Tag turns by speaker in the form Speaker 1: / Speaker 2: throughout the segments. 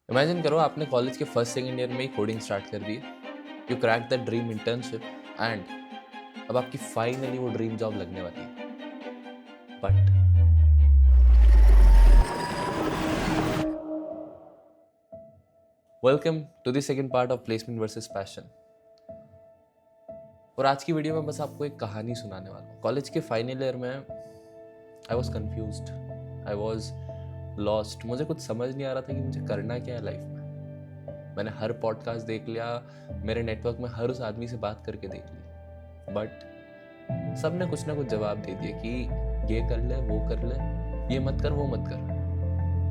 Speaker 1: Imagine करो आपने college के फर्स्ट सेकेंड ईयर में ही कोडिंग स्टार्ट कर दी, you crack the dream internship and अब आपकी फाइनली वो ड्रीम जॉब लगने वाली है। But welcome to the second part of placement versus passion. और आज की वीडियो में बस आपको एक कहानी सुनाने वाला हूँ। कॉलेज के फाइनल ईयर में I was confused, I was lost. मुझे कुछ समझ नहीं आ रहा था कि मुझे करना क्या है लाइफ में। मैंने हर पॉडकास्ट देख लिया, मेरे नेटवर्क में हर उस आदमी से बात करके देख ली, बट सब ने कुछ ना कुछ जवाब दे दिया कि ये कर ले, वो कर ले, ये मत कर, वो मत कर।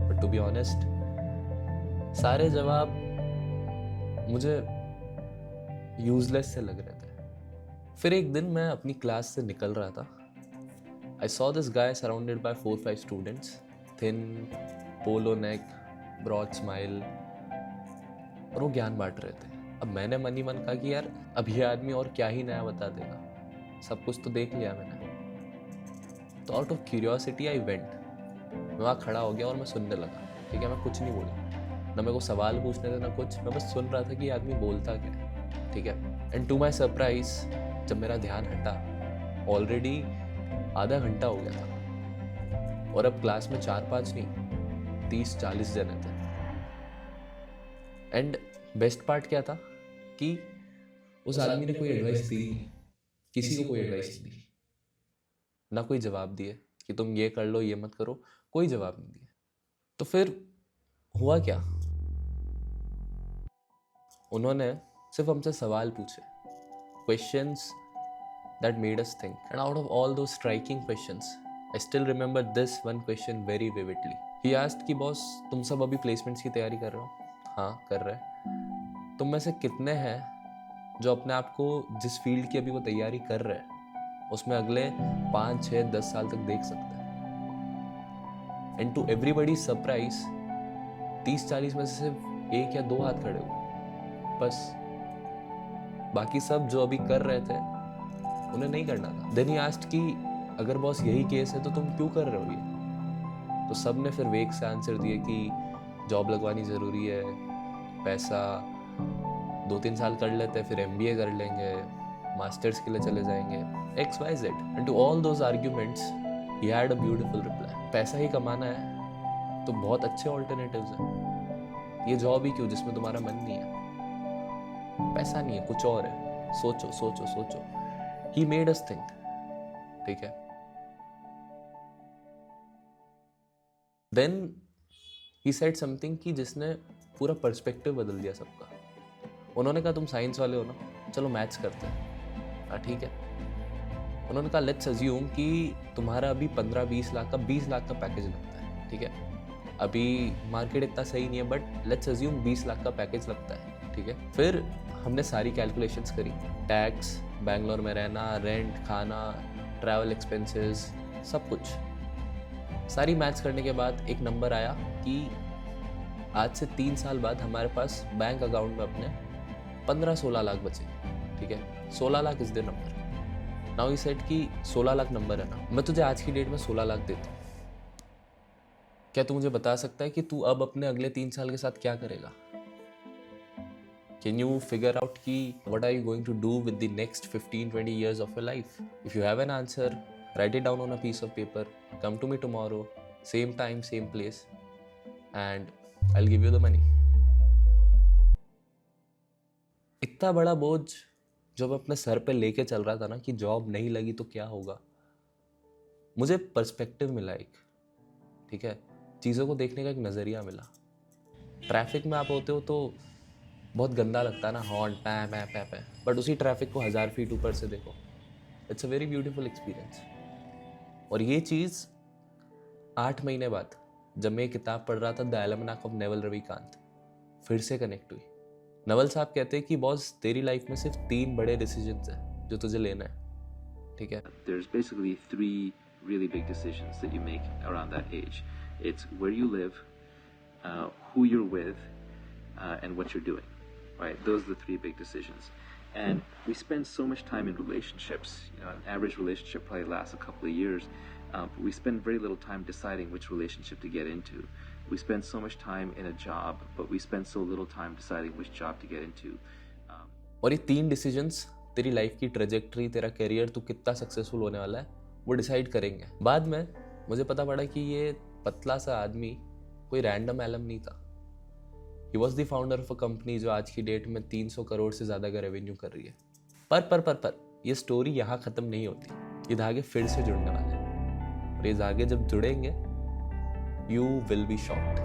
Speaker 1: बट टू बी ऑनेस्ट, सारे जवाब मुझे यूजलेस से लग रहे थे। फिर एक दिन मैं अपनी क्लास से निकल रहा था। I saw this guy surrounded by 4-5 students, thin, polo neck, broad smile, और वो ज्ञान बांट रहे थे। अब मैंने मन ही मन कहा कि यार अब ये आदमी और क्या ही नया बता देगा, सब कुछ तो देख लिया मैंने। तो out of curiosity I went. मैं वहाँ खड़ा हो गया और मैं सुनने लगा। ठीक है, मैं कुछ नहीं बोला, ना मेरे को सवाल पूछने थे ना कुछ। मैं बस सुन रहा था कि ये आदमी बोलता क्या है। ठीक है, एंड टू माई सरप्राइज जब मेरा ध्यान हटा, ऑलरेडी आधा घंटा हो गया था और अब क्लास में 4-5 नहीं, 30-40 जने थे। एंड बेस्ट पार्ट क्या था कि उस आदमी ने कोई एडवाइस दी नहीं, किसी को कोई एडवाइस नहीं दी, ना कोई जवाब दिए कि तुम ये कर लो, ये मत करो, कोई जवाब नहीं दिया। तो फिर हुआ क्या, उन्होंने सिर्फ हमसे सवाल पूछे, questions that made us think. And out of all those striking questions, I still remember this one question very vividly. He asked कि बॉस तुम सब अभी प्लेसमेंट्स की तैयारी कर रहे हो? हाँ कर रहे हैं। तुम में से कितने हैं जो अपने आप को जिस फील्ड की अभी वो तैयारी कर रहे हैं उसमें अगले 5-6-10 साल तक देख सकते हैं? एंड टू एवरीबडी सरप्राइज 30-40 में से सिर्फ 1 या 2 हाथ खड़े हुए बस। बाकी सब जो अभी कर रहे थे उन्हें नहीं करना था। देन ही आस्क्ड कि अगर बॉस यही केस है तो तुम क्यों कर रहे हो ये? तो सब ने फिर वेग से आंसर दिए कि जॉब लगवानी ज़रूरी है, पैसा, 2-3 साल कर लेते हैं, फिर MBA कर लेंगे, मास्टर्स के लिए चले जाएंगे, XYZ। And to all those arguments he had a beautiful reply. पैसा ही कमाना है तो बहुत अच्छे ऑल्टरनेटिव्स हैं। ये जॉब ही क्यों जिसमें तुम्हारा मन नहीं है? पैसा नहीं है, कुछ और है, सोचो सोचो सोचो। He made us think. ठीक है, Then he said something कि जिसने पूरा पर्सपेक्टिव बदल दिया सबका। उन्होंने कहा तुम साइंस वाले हो ना, चलो मैथ्स करते हैं। हाँ ठीक है। उन्होंने कहा लेट्स अज्यूम कि तुम्हारा अभी 15-20 लाख का 20 लाख का पैकेज लगता है। ठीक है, अभी मार्केट इतना सही नहीं है, बट लेट्स अज्यूम 20 लाख का पैकेज लगता है। ठीक है, फिर हमने सारी कैलकुलेशंस करी, टैक्स, बैंगलोर में रहना, रेंट, खाना, ट्रैवल एक्सपेंसेस, सब कुछ। सारी मैथ्स करने के बाद एक नंबर आया कि आज से 3 साल बाद हमारे पास बैंक अकाउंट में अपने 15-16 लाख बचे। ठीक है, 16 lakh is the number. Now he said कि 16 लाख नंबर है ना, मैं तुझे आज की डेट में 16 लाख देता हूँ, क्या तू मुझे बता सकता है कि तू अब अपने अगले 3 साल के साथ क्या करेगा? Can you figure out ki what are you going to do with the next 15-20 years of your life? If you have an answer, write it down on a piece of paper, come to me tomorrow, same time, same place, and I'll give you the money. इतना बड़ा बोझ जब अपने sir पे लेके चल रहा था ना कि जॉब नहीं लगी तो क्या होगा, मुझे पर्सपेक्टिव मिला एक। ठीक है, चीज़ों को देखने का एक नज़रिया मिला। ट्रैफिक में आप होते हो तो बहुत गंदा लगता है ना, हॉर्न पै पै पै पै, बट उसी ट्रैफिक को 1000 फीट ऊपर से देखो, it's a very beautiful experience. और ये चीज़ 8 महीने बाद जब मैं किताब पढ़ रहा था द एल्मनाक ऑफ नेवल रविकांत, फिर से कनेक्ट हुई। नवल साहब कहते हैं कि बॉस तेरी लाइफ में सिर्फ 3 बड़े डिसीजंस हैं जो तुझे लेना है। ठीक है,
Speaker 2: There's basically 3 really big decisions that you make around that age. It's where you live, who you're with, and what you're doing. Right, those are the 3 big decisions. And we spend so much time in relationships. You know, an average relationship probably lasts a couple of years, but we spend very little time deciding which relationship to get into. We spend so much time in a job, but we spend so little time deciding which job to get into.
Speaker 1: और ये 3 decisions तेरी life की trajectory, तेरा career, तू कितना successful होने वाला है, वो डिसाइड करेंगे। बाद में मुझे पता पड़ा कि ये पतला सा आदमी कोई रैंडम एलम नहीं था। He was the founder of a company जो आज की डेट में 300 करोड़ से ज़्यादा का रेवेन्यू कर रही है। पर ये स्टोरी यहाँ ख़त्म नहीं होती, ये धागे फिर से जुड़ने वाले हैं, और ये धागे जब जुड़ेंगे, यू विल बी शॉक्ड।